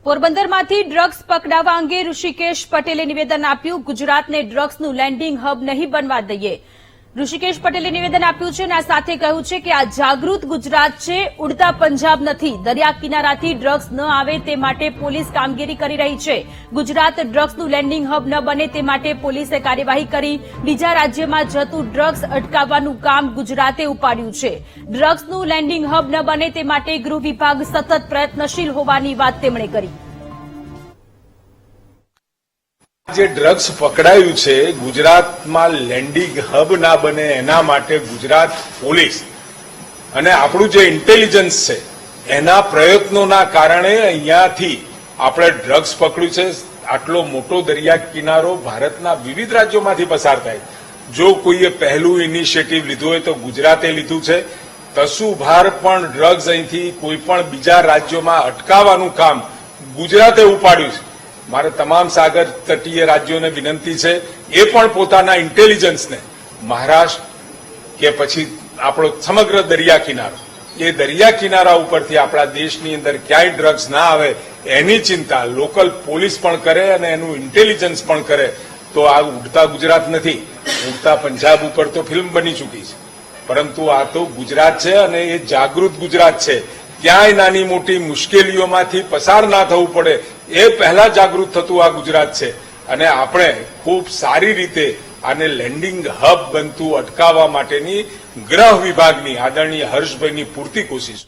પોરબંદરમાંથી drugs પકડાવા અંગે ઋષિકેશ પટેલે નિવેદન આપ્યું. ગુજરાતને ડ્રગ્સનું લેન્ડિંગ હબ નહીં બનવા દઈએ. ઋષિકેશ પટેલે નિવેદન આપ્યું છે અને આ સાથે કહ્યું છે કે આ જાગૃત ગુજરાત છે, ઉડતા પંજાબ નથી. દરિયા કિનારાથી ડ્રગ્સ ન આવે તે માટે પોલીસ કામગીરી કરી રહી છે. ગુજરાત ડ્રગ્સનું લેન્ડિંગ હબ ન બને તે માટે પોલીસે કાર્યવાહી કરી. બીજા રાજ્યમાં જતું ડ્રગ્સ અટકાવવાનું કામ ગુજરાતે ઉપાડ્યું છે. ડ્રગ્સનું લેન્ડિંગ હબ ન બને તે માટે ગૃહ વિભાગ સતત પ્રયત્નશીલ હોવાની વાત તેમણે કરી. જે ડ્રગ્સ પકડાયું છે ગુજરાતમાં લેન્ડિંગ હબ ના બને એના માટે ગુજરાત પોલીસ અને આપણું જે ઇન્ટેલિજન્સ છે એના પ્રયત્નોના કારણે અહીંયાથી આપણે ડ્રગ્સ પકડ્યું છે. આટલો મોટો દરિયા કિનારો ભારતના વિવિધ રાજ્યોમાંથી પસાર થાય. જો કોઈએ પહેલું ઇનિશિયેટિવ લીધું હોય તો ગુજરાતે લીધું છે. તસુભાર પણ ડ્રગ્સ અહીંથી કોઈ પણ બીજા રાજ્યોમાં અટકાવવાનું કામ ગુજરાતે ઉપાડ્યું છે. મારે તમામ સાગર તટીય રાજ્યોને વિનંતી છે એ પણ પોતાના ઇન્ટેલિજન્સને મહારાષ્ટ્ર કે પછી આપણો સમગ્ર દરિયા કિનારો એ દરિયા કિનારા ઉપરથી આપણા દેશની અંદર ક્યાંય ડ્રગ્સ ના આવે એની ચિંતા લોકલ પોલીસ પણ કરે અને એનું ઇન્ટેલિજન્સ પણ કરે તો આ ઉડતા ગુજરાત નથી, ઉડતા પંજાબ ઉપર તો ફિલ્મ બની ચૂકી છે. પરંતુ આ તો ગુજરાત છે અને એ જાગૃત ગુજરાત છે. ક્યાંય નાની મોટી મુશ્કેલીઓમાંથી પસાર ના થવું પડે એ પહેલા જાગૃત થતું આ ગુજરાત છે અને આપણે ખૂબ સારી રીતે આને લેન્ડિંગ હબ બનતું અટકાવવા માટેની ગૃહ વિભાગની આદરણીય હર્ષભાઈની પૂરતી કોશિશ